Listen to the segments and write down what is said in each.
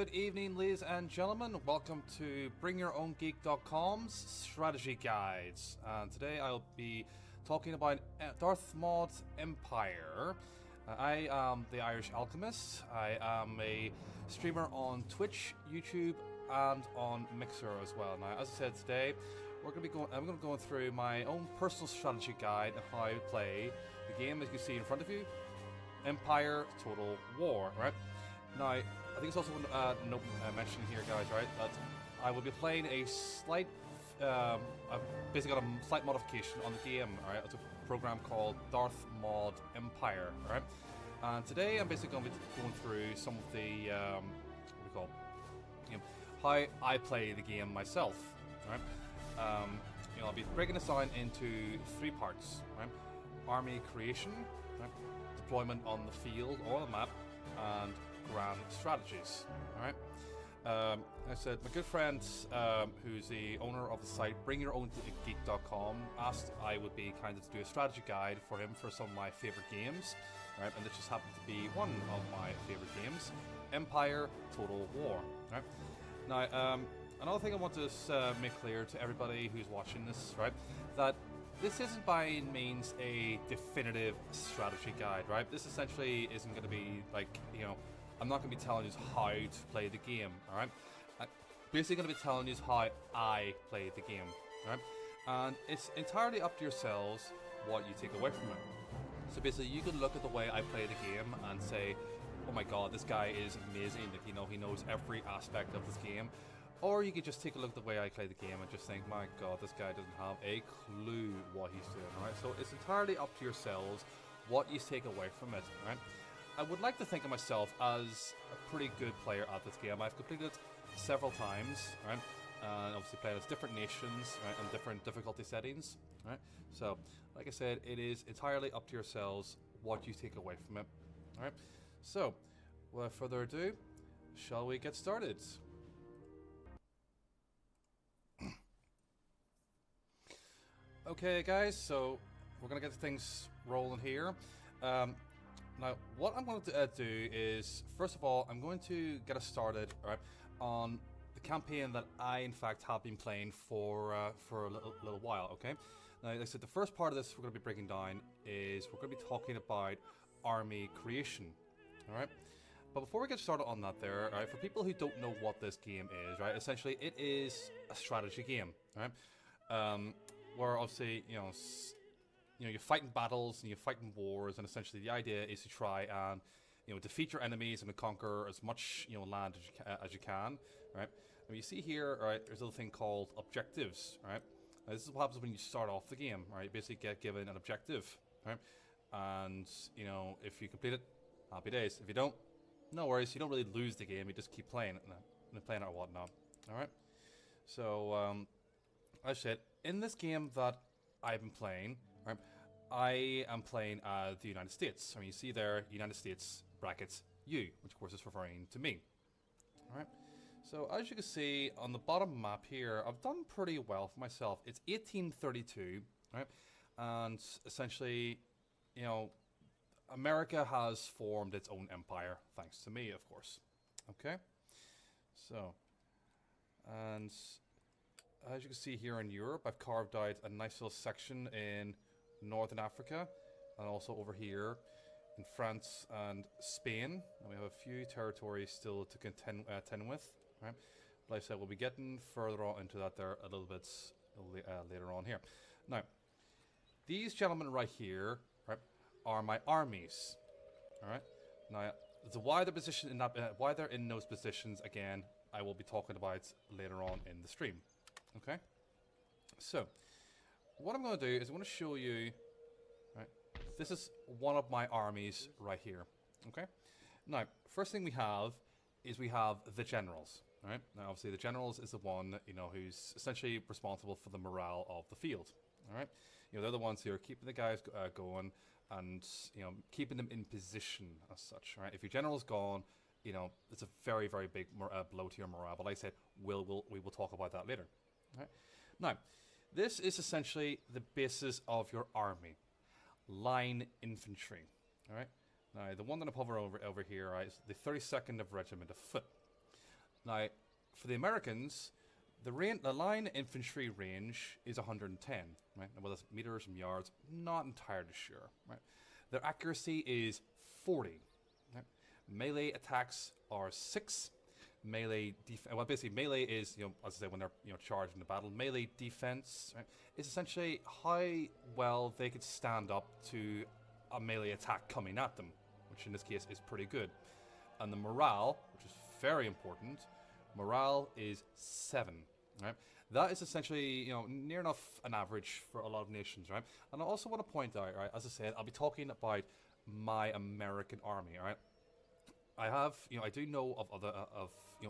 Good evening, ladies and gentlemen. Welcome to BringYourOwnGeek.com's strategy guides. And today I'll be talking about Darth Mod's Empire. I am the Irish Alchemist. I am a streamer on Twitch, YouTube, and on Mixer as well. Now, as I said today, I'm going to be going through my own personal strategy guide on how I play the game, as you see in front of you, Empire Total War. Right now, I think it's also mentioned here, guys, right, that I will be playing a slight, I've basically got a slight modification on the game, alright? It's a program called Darth Mod Empire, alright? And today I'm basically going to be going through some of the, what we call, how I play the game myself, alright? I'll be breaking this down into three parts, right? Army creation, right? Deployment on the field or the map, and grand strategies. Alright. I said my good friend, who's the owner of the site BringYourOwnGeek.com, asked I would be kind of to do a strategy guide for him for some of my favorite games. Right, and this just happened to be one of my favorite games, Empire Total War. Right. Now, another thing I want to make clear to everybody who's watching this, right, that this isn't by any means a definitive strategy guide, right? This essentially isn't going to be like, I'm not going to be telling you how to play the game, alright? I'm basically going to be telling you how I play the game, alright? And it's entirely up to yourselves what you take away from it. So basically, you can look at the way I play the game and say, oh my god, this guy is amazing, like, he knows every aspect of this game. Or you could just take a look at the way I play the game and just think, my god, this guy doesn't have a clue what he's doing, alright? So it's entirely up to yourselves what you take away from it, alright? I would like to think of myself as a pretty good player at this game. I've completed it several times, right? And obviously played as different nations, right, and different difficulty settings, right? So, like I said, it is entirely up to yourselves what you take away from it, alright? So, without further ado, shall we get started? Okay, guys, so we're gonna get things rolling here. Now, what I'm going to do is, first of all, I'm going to get us started, right, on the campaign that I, in fact, have been playing for a little while, okay? Now, like I said, the first part of this we're going to be breaking down is we're going to be talking about army creation, all right? But before we get started on that there, right, for people who don't know what this game is, right, essentially it is a strategy game, right? Where obviously, you're fighting battles and you're fighting wars, and essentially the idea is to try and, defeat your enemies and to conquer as much, land as you can, right? And you see here, right, there's a little thing called objectives, right? Now, this is what happens when you start off the game, right? You basically get given an objective, right? And, if you complete it, happy days. If you don't, no worries, you don't really lose the game, you just keep playing it and playing it or whatnot, alright? So, as I said, in this game that I've been playing, right, I am playing the United States. I mean, you see there, United States brackets U, which of course is referring to me. Alright, so as you can see on the bottom map here, I've done pretty well for myself. It's 1832, right, and essentially, America has formed its own empire, thanks to me, of course. Okay, so, and as you can see here in Europe, I've carved out a nice little section in Northern Africa, and also over here in France and Spain. And we have a few territories still to contend with, right? But like I said, we'll be getting further on into that there a little bit later on here. Now, these gentlemen right here, right, are my armies. All right. Now, why they're positioned in that, why they're in those positions again, I will be talking about later on in the stream. Okay. So, what I'm going to do is I'm going to show you, right, this is one of my armies right here, okay? Now, first thing we have is we have the generals, right? Now, obviously, the generals is the one, who's essentially responsible for the morale of the field, all right? They're the ones who are keeping the guys going and, keeping them in position as such, right? If your general's gone, it's a very, very big blow to your morale, but like I said, we will talk about that later, all right? Now, this is essentially the basis of your army. Line infantry. Alright? Now, the one that I'm hovering over here, right, is the 32nd of Regiment of Foot. Now, for the Americans, the line infantry range is 110, right? And whether it's meters and yards, not entirely sure, right? Their accuracy is 40. Right? Melee attacks are 6. Basically melee is, as I say, when they're, charged in the battle. Melee defense, right, is essentially how well they could stand up to a melee attack coming at them, which in this case is pretty good. And the morale, which is very important, morale is 7, right? That is essentially, near enough an average for a lot of nations, right? And I also want to point out, right, as I said, I'll be talking about my American army, right? I have, I do know of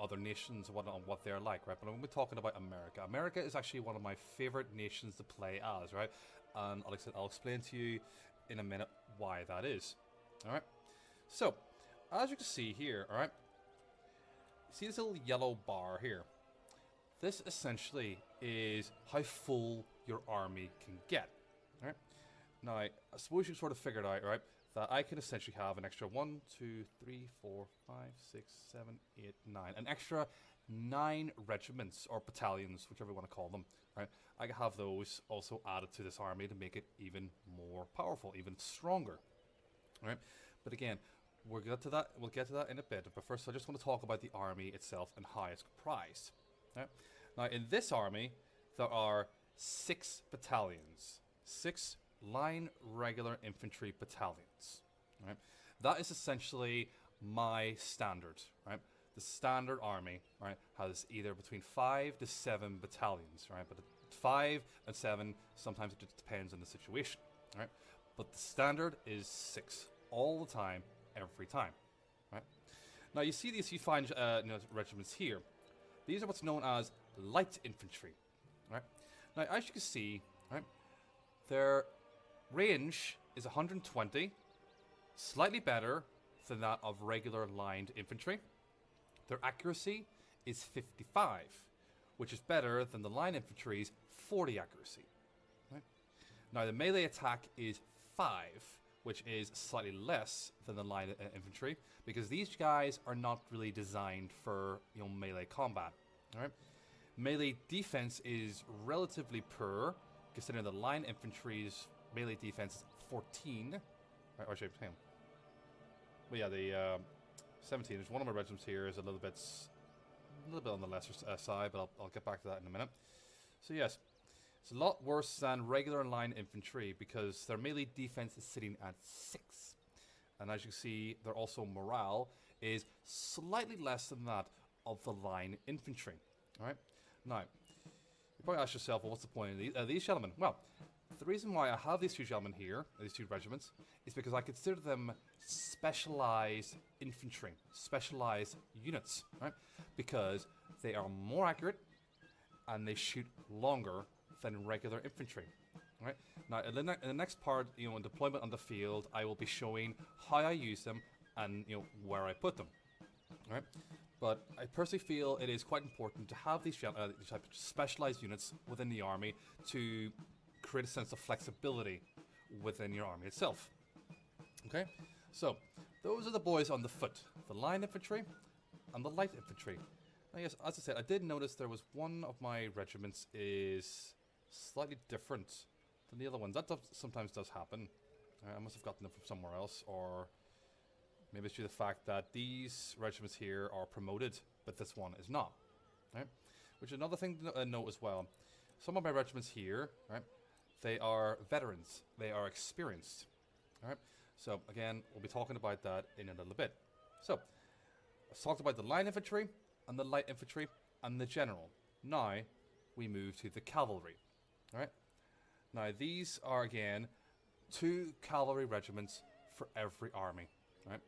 other nations and what they're like, right? But I'm going to be talking about America. America is actually one of my favorite nations to play as, right? And like I said, I'll explain to you in a minute why that is. All right. So, as you can see here, all right, see this little yellow bar here? This essentially is how full your army can get. All right. Now, I suppose you sort of figured out, right, that I can essentially have an extra 1, 2, 3, 4, 5, 6, 7, 8, 9. An extra 9 regiments or battalions, whichever you want to call them. Right? I can have those also added to this army to make it even more powerful, even stronger. Right? But again, we'll get to that in a bit. But first, I just want to talk about the army itself and how it's comprised. Right? Now, in this army, there are 6 battalions. 6 line regular infantry battalions, right? That is essentially my standard, right? The standard army, right, has either between 5 to 7 battalions, right? But 5 and 7, sometimes it just depends on the situation, right? But the standard is 6 all the time, every time, right? Now you see these, you find regiments here. These are what's known as light infantry, right? Now as you can see, right, their range is 120, slightly better than that of regular lined infantry. Their accuracy is 55, which is better than the line infantry's 40 accuracy. Right? Now the melee attack is 5, which is slightly less than the line infantry, because these guys are not really designed for melee combat. All right? Melee defense is relatively poor, considering the line infantry's melee defense is 14. Right, or should I hang on. But yeah, the 17. There's one of my regiments here is a little bit on the lesser side, but I'll get back to that in a minute. So yes, it's a lot worse than regular line infantry because their melee defense is sitting at 6. And as you can see, their also morale is slightly less than that of the line infantry. All right. Now, you probably ask yourself, well, what's the point of these gentlemen? Well, the reason why I have these 2 gentlemen here, these 2 regiments, is because I consider them specialized infantry, specialized units, right? Because they are more accurate and they shoot longer than regular infantry, right? Now, in the next part, in deployment on the field, I will be showing how I use them and where I put them, right? But I personally feel it is quite important to have these type of specialized units within the army to create a sense of flexibility within your army itself. Okay, so those are the boys on the foot, the line infantry and the light infantry. Now yes, as I said, I did notice there was one of my regiments is slightly different than the other ones. That sometimes does happen. I must have gotten them from somewhere else, or maybe it's due to the fact that these regiments here are promoted, but this one is not. Right? Which is another thing to note as well. Some of my regiments here, right, they are veterans. They are experienced. All right. So again, we'll be talking about that in a little bit. So I've talked about the line infantry and the light infantry and the general. Now we move to the cavalry. All right. Now these are again 2 cavalry regiments for every army. Right.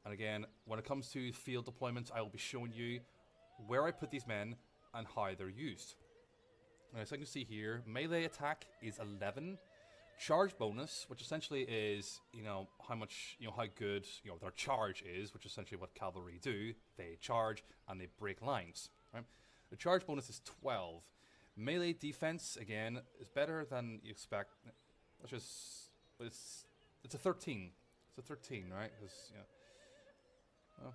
And again, when it comes to field deployments, I will be showing you where I put these men and how they're used. As you can see here, melee attack is 11. Charge bonus, which essentially is, how much, how good, their charge is, which is essentially what cavalry do. They charge and they break lines. Right? The charge bonus is 12. Melee defense, again, is better than you expect. Which is, it's a 13. It's a 13, right? Because, well,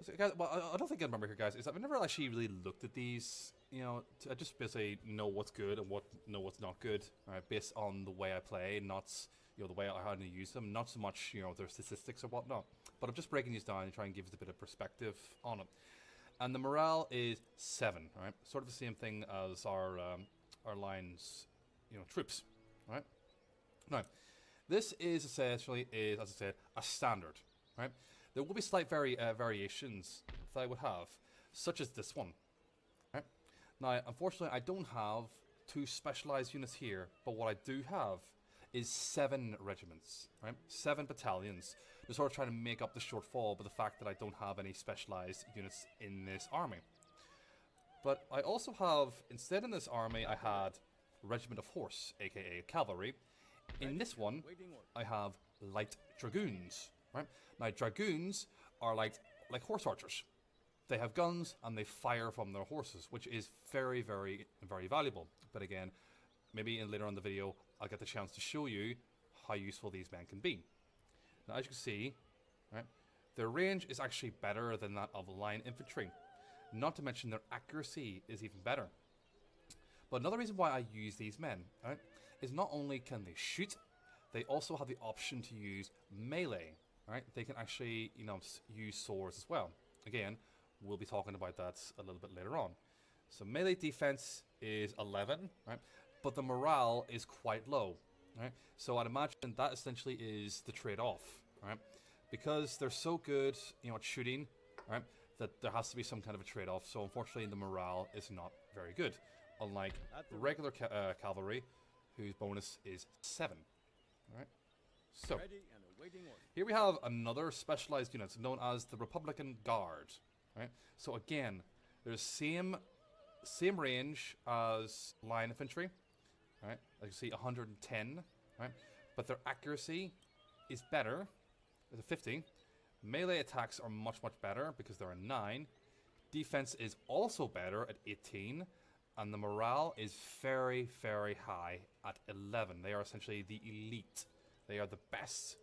So, guys, well, I don't think I remember here, guys. Is I've never actually really looked at these. You know, I just basically know what's good and what's not good, right? Based on the way I play, not the way I how to use them. Not so much their statistics or whatnot. But I'm just breaking these down and trying to give us a bit of perspective on it. And the morale is 7, right? Sort of the same thing as our lines, troops, right? Now, this is essentially as I said, a standard, right? There will be slight variations that I would have, such as this one, right? Now, unfortunately, I don't have 2 specialized units here, but what I do have is 7 regiments, right? 7 battalions. They're sort of trying to make up the shortfall by the fact that I don't have any specialized units in this army. But I also have, instead in this army, I had Regiment of Horse, aka Cavalry. In this one, I have Light Dragoons, right? Now, Dragoons are like horse archers. They have guns and they fire from their horses, which is very, very, very valuable. But again, maybe later on in the video, I'll get the chance to show you how useful these men can be. Now, as you can see, right, their range is actually better than that of line infantry. Not to mention their accuracy is even better. But another reason why I use these men, right, is not only can they shoot, they also have the option to use melee, right? They can actually, use swords as well. Again, we'll be talking about that a little bit later on. So melee defense is 11, right? But the morale is quite low, right? So I'd imagine that essentially is the trade-off, right? Because they're so good, at shooting, right, that there has to be some kind of a trade-off. So unfortunately, the morale is not very good, unlike regular cavalry, whose bonus is 7, right? So here we have another specialized unit known as the Republican Guard, right? So again, there's same range as line infantry, right? As you see, 110, right? But their accuracy is better. It's a 50. Melee attacks are much, much better because they're a 9. Defense is also better at 18. And the morale is very, very high at 11. They are essentially the elite. They are the best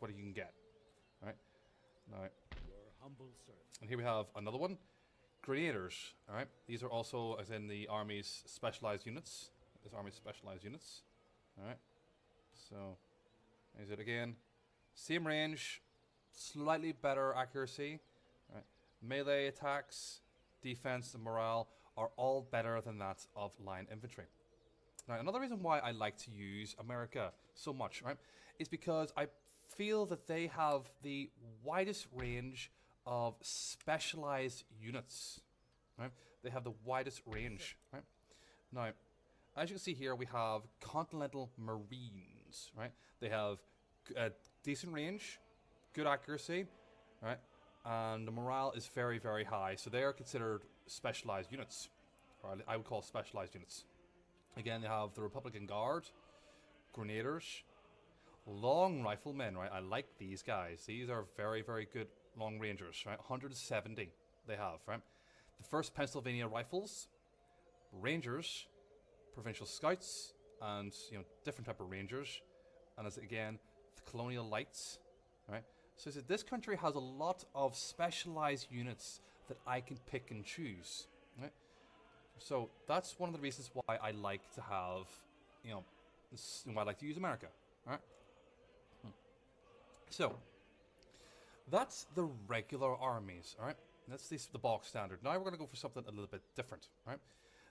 what you can get. Right? Now, Your humble servant. And here we have another one. Grenadiers. Alright. These are also as in the Army's specialized units. This Army's specialized units. Alright. So is it again? Same range, slightly better accuracy. Right? Melee attacks, defense, and morale are all better than that of line infantry. Now, another reason why I like to use America so much, right, is because I feel that they have the widest range of specialized units, right? They have the widest range, right? Now, as you can see here, we have Continental Marines, right? They have a decent range, good accuracy, right? And the morale is very, very high. So they are considered specialized units, or I would call specialized units. Again, they have the Republican Guard, Grenadiers, long riflemen, right? I like these guys. These are very, very good long rangers, right? 170 they have, right? The 1st Pennsylvania Rifles, Rangers, Provincial Scouts, and different type of Rangers, and as again the Colonial Lights, right? So this country has a lot of specialized units that I can pick and choose, right? So that's one of the reasons why I like to have, why I like to use America, right? So that's the regular armies, all right? That's the bog standard. Now we're going to go for something a little bit different, right?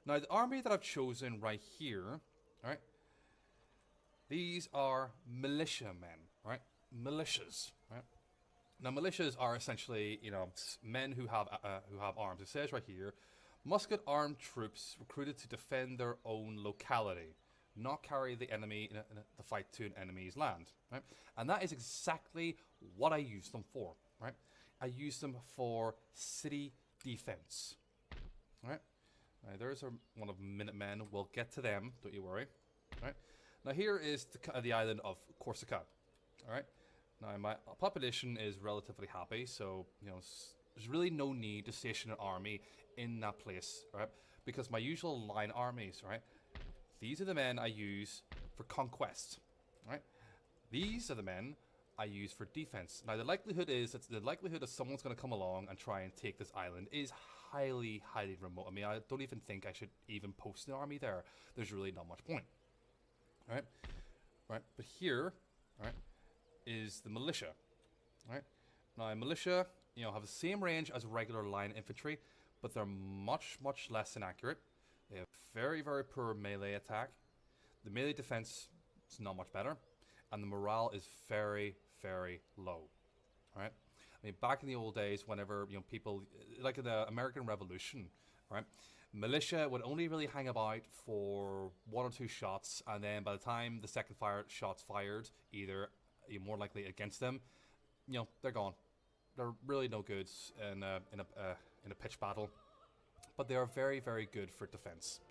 Now the army that I've chosen right here, all right? These are militia men, right? Militias, right? Now militias are essentially, men who have arms. It says right here, musket armed troops recruited to defend their own locality, not carry the enemy in the fight to an enemy's land, right? And that is exactly what I use them for, right? I use them for city defense, right? Now, there's one of Minutemen. We'll get to them, don't you worry, right? Now here is the island of Corsica, all right? Now my population is relatively happy, so there's really no need to station an army in that place, right? Because my usual line armies, right? These are the men I use for conquest, right? These are the men I use for defense. Now the likelihood is that someone's going to come along and try and take this island is highly, highly remote. I mean, I don't even think I should even post an army there. There's really not much point. All right, right. But here, all right, is the militia. All right. Now militia, you know, have the same range as regular line infantry, but they're much, much less inaccurate. They have very, very poor melee attack. The melee defense is not much better, and the morale is very, very low. All right. I mean, back in the old days, whenever, you know, people like in the American Revolution, right, militia would only really hang about for 1 or 2 shots, and then by the time the second shot's fired, either you're more likely against them, you know, they're gone. They're really no good in a pitched battle, but they are very, very good for defense.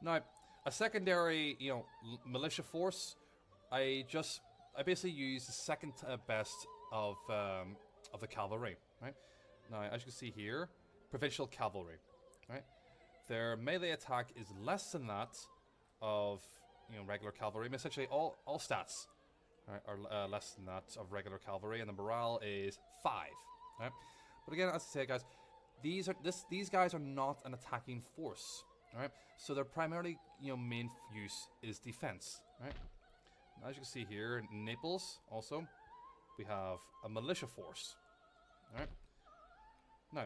Now, a secondary, you know, militia force, I basically use the second best of the cavalry, right? Now, as you can see here, provincial cavalry, right? Their melee attack is less than that of, you know, regular cavalry. I mean, essentially, all stats, right, are less than that of regular cavalry, and the morale is 5, right? But again, as I say, guys, these guys are not an attacking force, right? So their primarily, you know, main use is defense, right? As you can see here, in Naples, also, we have a militia force, right? Now,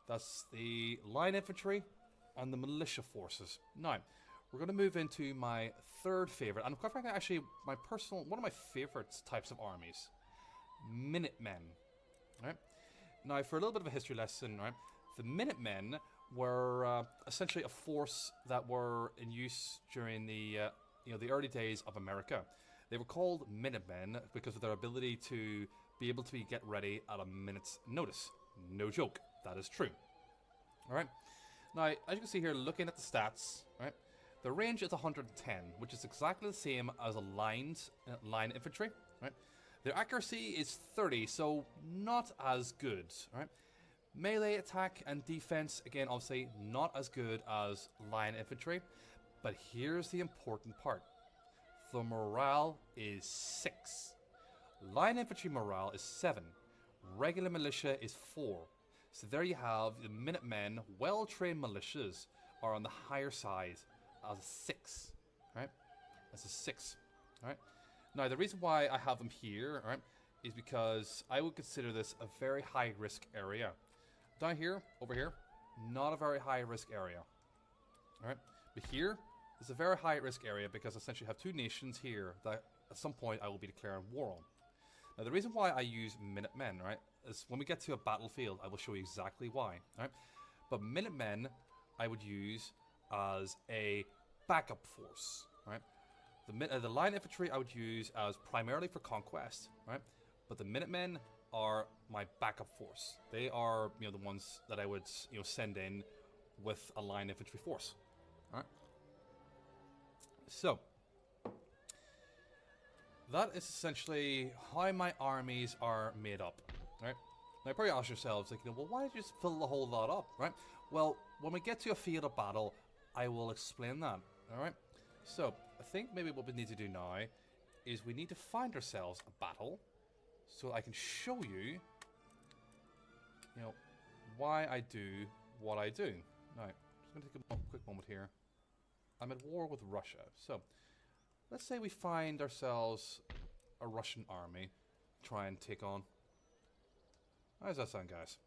that's the line infantry and the militia forces. Now, we're going to move into my third favorite, and quite frankly, actually, one of my favorite types of armies, Minutemen, right? Now, for a little bit of a history lesson, right? The Minutemen were essentially a force that were in use during the the early days of America. They were called Minutemen because of their ability to be able to get ready at a minute's notice. No joke, that is true. All right. Now, as you can see here, looking at the stats, right, the range is 110, which is exactly the same as a line infantry. Right. Their accuracy is 30, so not as good. Right. Melee attack and defense, again, obviously not as good as line infantry. But here's the important part. The morale is 6. Line infantry morale is 7. Regular militia is 4. So there you have the Minutemen, well-trained militias, are on the higher side as a 6. Right? As a 6. Right? Now, the reason why I have them here, right, is because I would consider this a very high-risk area. Down here, over here, not a very high-risk area. Alright? But here, it's a very high-risk area because I essentially have 2 nations here that at some point I will be declaring war on. Now, the reason why I use Minutemen, right, is when we get to a battlefield, I will show you exactly why. Right? But Minutemen, I would use as a backup force. Right? The line infantry I would use as primarily for conquest. Right? But the Minutemen are my backup force. They are, you know, the ones that I would, you know, send in with a line infantry force. All right. So that is essentially how my armies are made up, right? Now, you probably ask yourselves, like, you know, well, why did you just fill the whole lot up, right? Well, when we get to a field of battle, I will explain that, all right? So I think maybe what we need to do now is we need to find ourselves a battle so I can show you, you know, why I do what I do. Now, I'm just going to take a quick moment here. I'm at war with Russia. So, let's say we find ourselves a Russian army to try and take on. How does that sound, guys?